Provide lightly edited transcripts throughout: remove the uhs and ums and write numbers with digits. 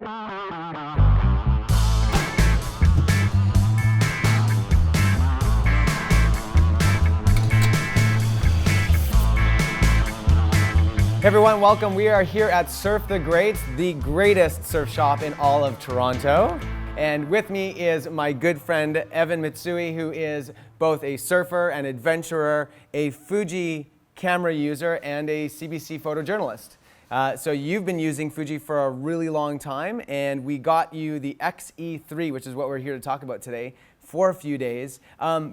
Hey everyone, welcome. We are here at Surf the Greats, the greatest surf shop in all of Toronto. And with me is my good friend Evan Mitsui, who is both a surfer, an adventurer, a Fuji camera user, and a CBC photojournalist. So you've been using Fuji for a really long time, and we got you the X-E3, which is what we're here to talk about today, for a few days.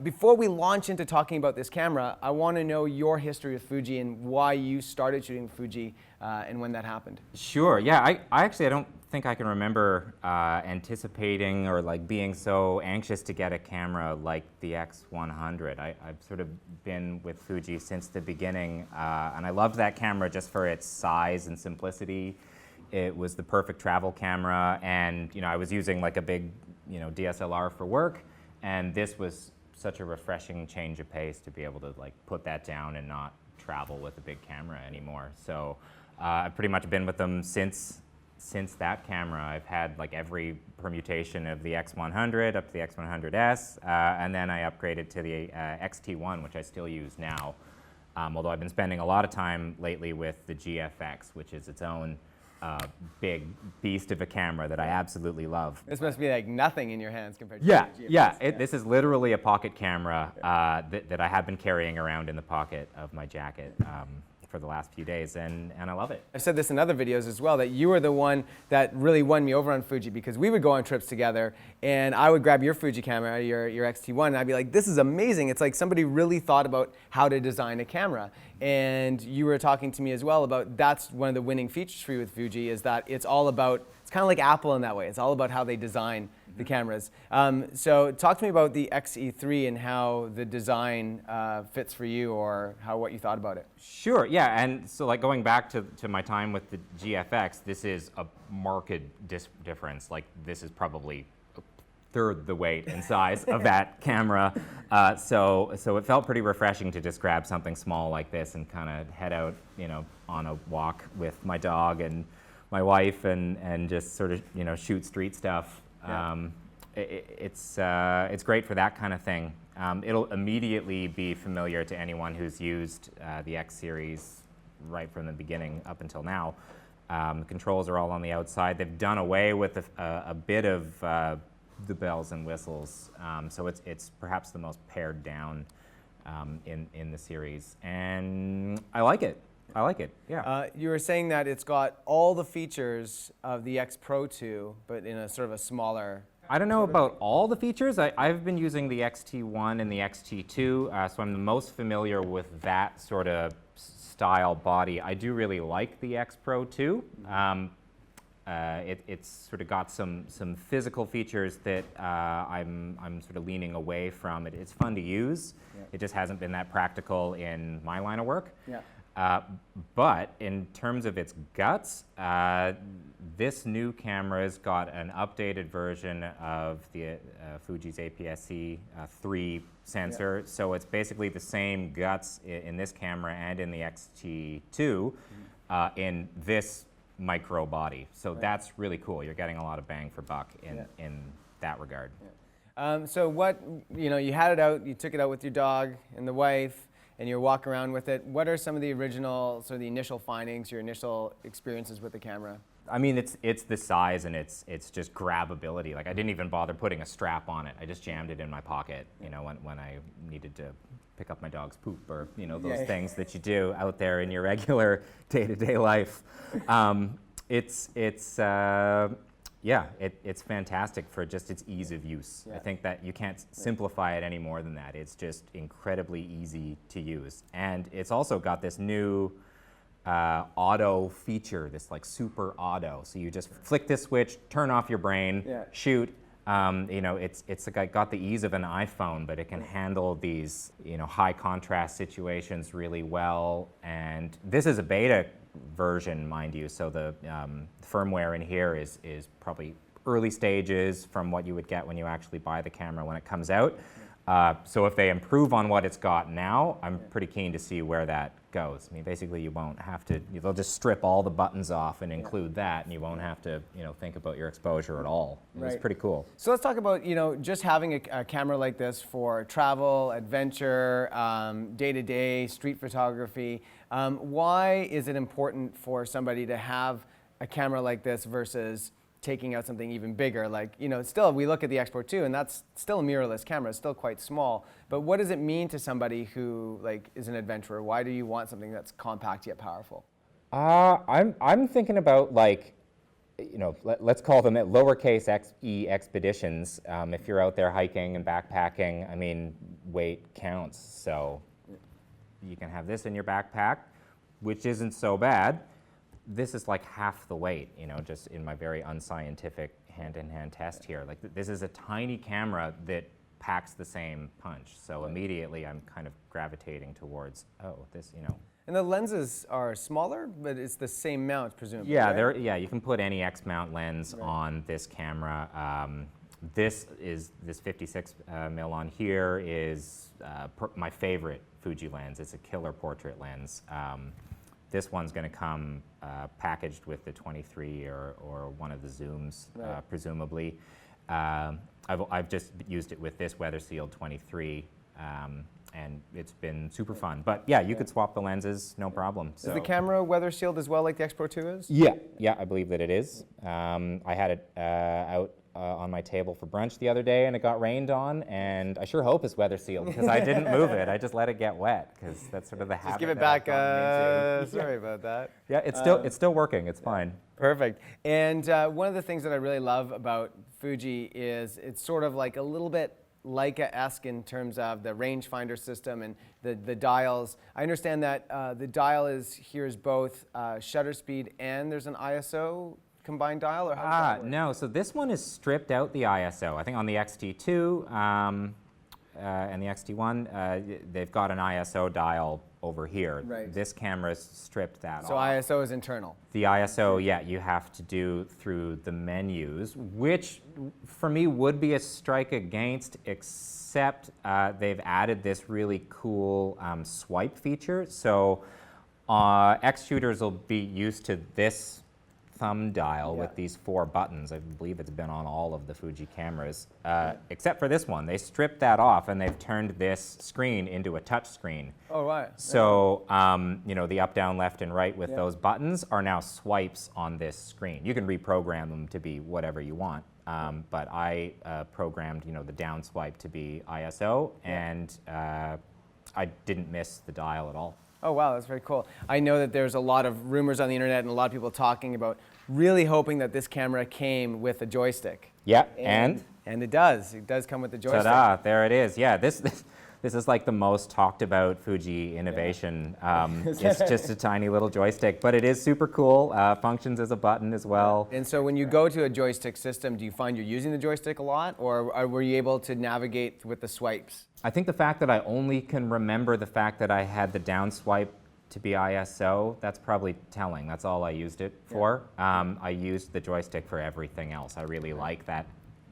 Before we launch into talking about this camera, I want to know your history with Fuji and why you started shooting Fuji and when that happened. Sure, yeah, I don't think I can remember anticipating or like being so anxious to get a camera like the X100. I've sort of been with Fuji since the beginning, and I loved that camera just for its size and simplicity. It was the perfect travel camera, and I was using like a big DSLR for work. And this was such a refreshing change of pace to be able to like put that down and not travel with a big camera anymore. So I've pretty much been with them since that camera. I've had like every permutation of the X100 up to the X100S, and then I upgraded to the XT1, which I still use now. Although I've been spending a lot of time lately with the GFX, which is its own big beast of a camera that I absolutely love. This must be like nothing in your hands compared to the GFX. Yeah. This is literally a pocket camera that I have been carrying around in the pocket of my jacket for the last few days, and I love it. I've said this in other videos as well, that you were the one that really won me over on Fuji, because we would go on trips together and I would grab your Fuji camera, your X-T1, and I'd be like, this is amazing. It's like somebody really thought about how to design a camera. And you were talking to me as well about that's one of the winning features for you with Fuji, is that it's all about, it's kind of like Apple in that way. It's all about how they design the cameras. So talk to me about the X-E3 and how the design fits for you, or what you thought about it. Sure, yeah, and so like going back to my time with the GFX, this is a marked difference. Like this is probably a third the weight and size of that camera. So it felt pretty refreshing to just grab something small like this and kind of head out, on a walk with my dog and my wife and just sort of, shoot street stuff. Yeah. It's great for that kind of thing. It'll immediately be familiar to anyone who's used the X series right from the beginning up until now. The controls are all on the outside. They've done away with a bit of the bells and whistles, so it's perhaps the most pared down in the series, and I like it. Yeah. You were saying that it's got all the features of the X Pro 2, but in a sort of a smaller. I don't know about all the features. I've been using the XT1 and the XT2, so I'm the most familiar with that sort of style body. I do really like the X Pro 2. It's sort of got some physical features that I'm sort of leaning away from. It's fun to use. Yeah. It just hasn't been that practical in my line of work. Yeah. But in terms of its guts, this new camera's got an updated version of the Fuji's aps-c 3 sensor. Yeah. So it's basically the same guts in this camera and in the XT2 in this micro body. So that's really cool. You're getting a lot of bang for buck in that regard. Yeah. So what, you had it out, you took it out with your dog and the wife, and you're walking around with it. What are some of the original, the initial findings, your initial experiences with the camera? I mean, it's the size and it's just grabability. Like I didn't even bother putting a strap on it. I just jammed it in my pocket, when I needed to pick up my dog's poop or, those things that you do out there in your regular day-to-day life. It's fantastic for just its ease of use. Yeah. I think that you can't simplify it any more than that. It's just incredibly easy to use. And it's also got this new auto feature, this like super auto. So you just flick this switch, turn off your brain, shoot. It's got the ease of an iPhone, but it can handle these high contrast situations really well. And this is a beta version, mind you, so the firmware in here is probably early stages from what you would get when you actually buy the camera when it comes out. So if they improve on what it's got now, I'm pretty keen to see where that goes. I mean, basically, you won't have to. They'll just strip all the buttons off and include that, and you won't have to, think about your exposure at all. It's pretty cool. So let's talk about, just having a camera like this for travel, adventure, day-to-day, street photography. Why is it important for somebody to have a camera like this versus taking out something even bigger? Like, still we look at the X-Pro 2 and that's still a mirrorless camera, it's still quite small. But what does it mean to somebody who is an adventurer? Why do you want something that's compact yet powerful? I'm thinking about let's call them lowercase X-E expeditions. If you're out there hiking and backpacking, I mean, weight counts. So you can have this in your backpack, which isn't so bad. This is like half the weight, just in my very unscientific hand-in-hand test here. Like this is a tiny camera that packs the same punch. So immediately I'm kind of gravitating towards, this. And the lenses are smaller, but it's the same mount, presumably. Yeah, right? you can put any X mount lens on this camera. This 56 mil on here is my favorite Fuji lens. It's a killer portrait lens. This one's going to come packaged with the 23 or one of the zooms, presumably. I've just used it with this weather sealed 23, and it's been super fun. But yeah, you could swap the lenses, no problem. Is the camera weather sealed as well, like the X-Pro 2 is? Yeah, I believe that it is. I had it out on my table for brunch the other day, and it got rained on, and I sure hope it's weather sealed because I didn't move it. I just let it get wet because that's sort of the habit. Just give it back. Sorry about that. Yeah, it's still working. It's fine. Perfect. And one of the things that I really love about Fuji is it's sort of like a little bit Leica-esque in terms of the rangefinder system and the dials. I understand that the dial here is both shutter speed and there's an ISO combined dial, or how does that work? No, so this one is stripped out the ISO. I think on the XT2 and the XT1, they've got an ISO dial over here. Right. This camera's stripped that off. So ISO is internal. The ISO, yeah, you have to do through the menus, which for me would be a strike against, except they've added this really cool swipe feature. So X shooters will be used to this thumb dial with these 4 buttons. I believe it's been on all of the Fuji cameras, except for this one. They stripped that off and they've turned this screen into a touch screen. Oh, right. So, the up, down, left, and right with those buttons are now swipes on this screen. You can reprogram them to be whatever you want, but I programmed, the down swipe to be ISO, and I didn't miss the dial at all. Oh, wow, that's very cool. I know that there's a lot of rumors on the internet and a lot of people talking about really hoping that this camera came with a joystick. Yeah, and it does. It does come with the joystick. Ta-da, there it is. Yeah, this is like the most talked about Fuji innovation. It's just a tiny little joystick, but it is super cool. Functions as a button as well. And so when you go to a joystick system, do you find you're using the joystick a lot, or were you able to navigate with the swipes? I think the fact that I only can remember the fact that I had the down swipe to be ISO, that's probably telling. That's all I used it for. I used the joystick for everything else. I really like that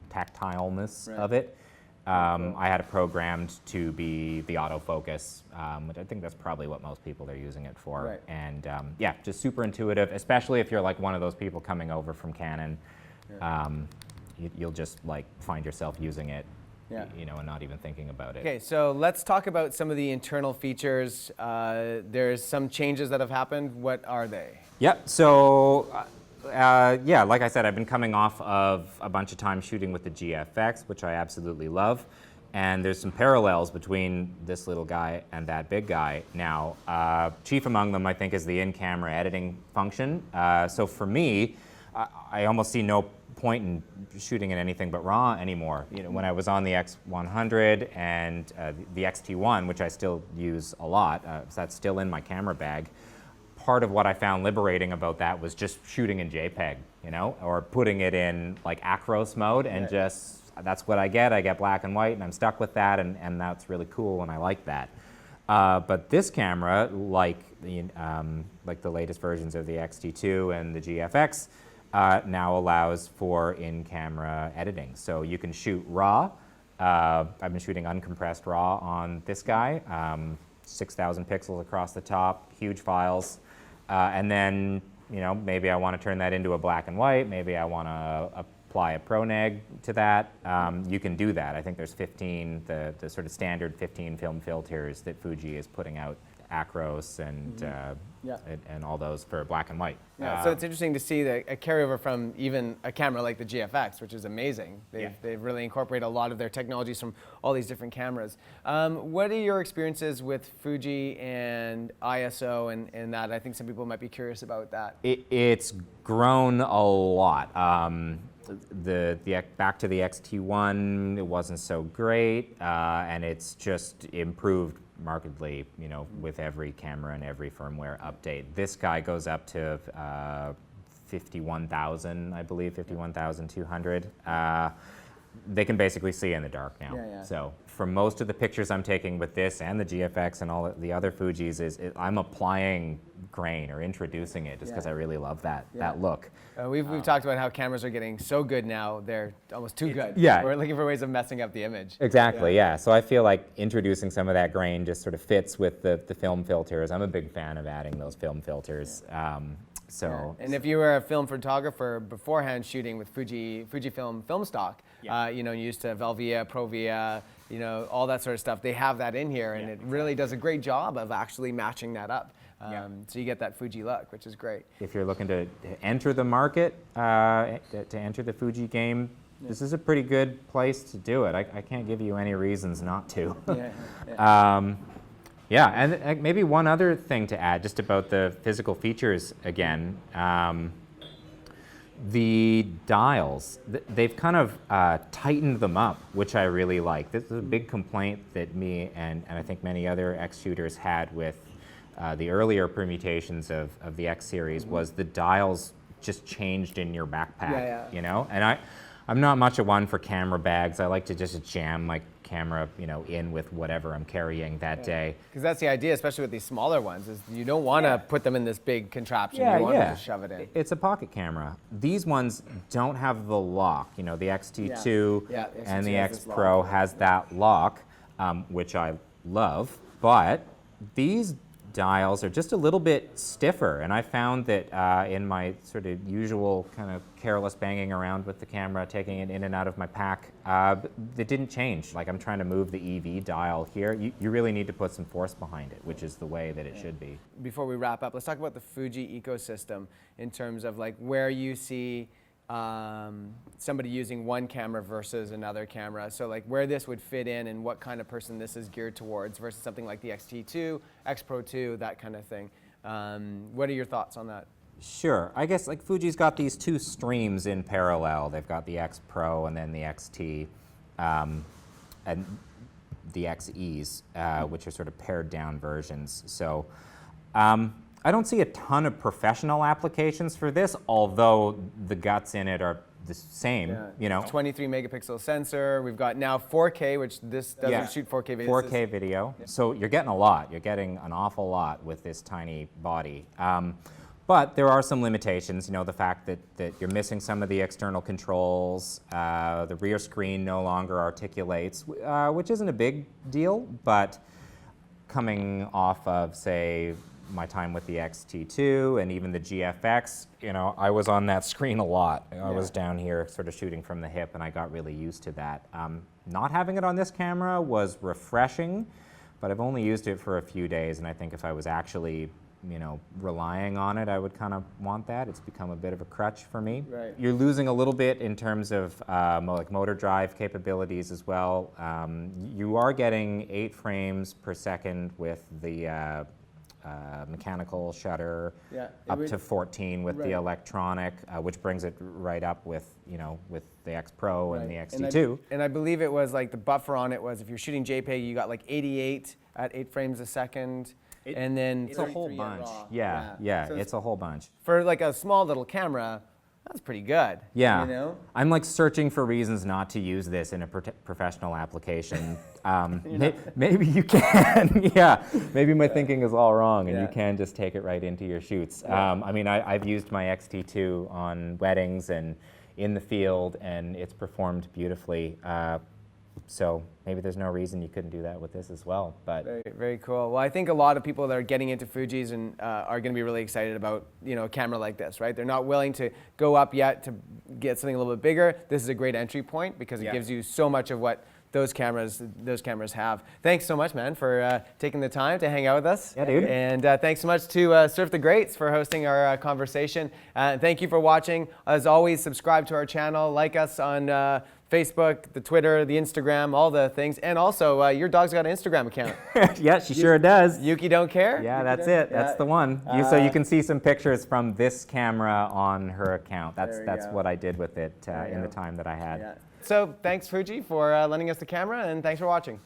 tactileness of it. I had it programmed to be the autofocus, which I think that's probably what most people are using it for. Right. And yeah, just super intuitive, especially if you're like one of those people coming over from Canon. You'll just like find yourself using it, and not even thinking about it. Okay, so let's talk about some of the internal features. There's some changes that have happened. What are they? Yep. So. Like I said, I've been coming off of a bunch of time shooting with the GFX, which I absolutely love. And there's some parallels between this little guy and that big guy. Now, chief among them, I think, is the in-camera editing function. So for me, I almost see no point in shooting in anything but RAW anymore. When I was on the X100 and the XT1, which I still use a lot, so that's still in my camera bag. Part of what I found liberating about that was just shooting in JPEG, or putting it in like Acros mode and just, that's what I get. I get black and white and I'm stuck with that, and that's really cool and I like that. But this camera, like the latest versions of the XT2 and the GFX, now allows for in-camera editing. So you can shoot RAW I've been shooting uncompressed RAW on this guy, 6,000 pixels across the top, huge files. And then, maybe I want to turn that into a black and white. Maybe I want to apply a pro neg to that. You can do that. I think there's 15, the sort of standard 15 film filters that Fuji is putting out, Acros and and all those for black and white. Yeah, so it's interesting to see a carryover from even a camera like the GFX, which is amazing. They've really incorporated a lot of their technologies from all these different cameras. What are your experiences with Fuji and ISO and that? I think some people might be curious about that. It's grown a lot. Back to the X-T1, it wasn't so great, and it's just improved markedly, with every camera and every firmware update. This guy goes up to 51,000, I believe, 51,200. They can basically see in the dark now. So for most of the pictures I'm taking with this and the GFX and all the other Fujis, I'm applying grain or introducing it just because I really love that look. We've talked about how cameras are getting so good now, they're almost too good. Yeah. We're looking for ways of messing up the image. Exactly, yeah. So I feel like introducing some of that grain just sort of fits with the film filters. I'm a big fan of adding those film filters. And if you were a film photographer beforehand shooting with Fujifilm film stock, you used to Velvia, Provia, all that sort of stuff, they have that in here, and it really does a great job of actually matching that up. So you get that Fuji look, which is great. If you're looking to enter the market, to enter the Fuji game, this is a pretty good place to do it. I can't give you any reasons not to. And maybe one other thing to add, just about the physical features again. The dials, they've kind of tightened them up, which I really like. This is a big complaint that me and I think many other X shooters had with the earlier permutations of the X series, was the dials just changed in your backpack, And I'm not much of one for camera bags. I like to just jam my camera, in with whatever I'm carrying that day. Because that's the idea, especially with these smaller ones, is you don't want to put them in this big contraption. You want to just shove it in. It's a pocket camera. These ones don't have the lock. The X-T2 and the X Pro has that lock, which I love. But these dials are just a little bit stiffer, and I found that in my sort of usual kind of careless banging around with the camera, taking it in and out of my pack, it didn't change. Like, I'm trying to move the EV dial here. You really need to put some force behind it, which is the way that it should be. Before we wrap up, let's talk about the Fuji ecosystem in terms of like where you see somebody using one camera versus another camera. So like where this would fit in and what kind of person this is geared towards versus something like the X-T2, X Pro 2, that kind of thing. What are your thoughts on that? Sure. I guess like Fuji's got these two streams in parallel. They've got the X Pro and then the XT and the XEs, which are sort of pared down versions. So I don't see a ton of professional applications for this, although the guts in it are the same, 23 megapixel sensor. We've got now 4K, which this doesn't shoot 4K video. 4K video. So you're getting a lot. You're getting an awful lot with this tiny body. But there are some limitations, the fact that you're missing some of the external controls. The rear screen no longer articulates, which isn't a big deal, but coming off of, say, my time with the X-T2 and even the GFX, I was on that screen a lot. I was down here sort of shooting from the hip, and I got really used to that. Not having it on this camera was refreshing, but I've only used it for a few days, and I think if I was actually relying on it, I would kind of want that. It's become a bit of a crutch for me. Right. You're losing a little bit in terms of like motor drive capabilities as well. You are getting 8 frames per second with the mechanical shutter, up to 14 with the electronic, which brings it right up with with the X Pro and the X-T2. And I believe it was like the buffer on it was, if you're shooting JPEG, you got like 88 at 8 frames a second. And then it's a whole bunch. Yeah, so it's a whole bunch. For like a small little camera, that's pretty good. Yeah. I'm like searching for reasons not to use this in a professional application. Maybe you can. Maybe my thinking is all wrong, and you can just take it right into your shoots. I mean, I've used my X-T2 on weddings and in the field, and it's performed beautifully. So maybe there's no reason you couldn't do that with this as well. But very, very cool. Well, I think a lot of people that are getting into Fujis and are going to be really excited about a camera like this, right? They're not willing to go up yet to get something a little bit bigger. This is a great entry point because it gives you so much of what those cameras have. Thanks so much, man, for taking the time to hang out with us. Yeah, dude. And thanks so much to Surf the Greats for hosting our conversation. Thank you for watching. As always, subscribe to our channel, like us on Facebook, the Twitter, the Instagram, all the things. And also, your dog's got an Instagram account. yeah, she sure does. Yuki Don't Care? Yeah, that's it. That's the one. So you can see some pictures from this camera on her account. That's what I did with it in the time that I had. So thanks, Fuji, for lending us the camera, and thanks for watching.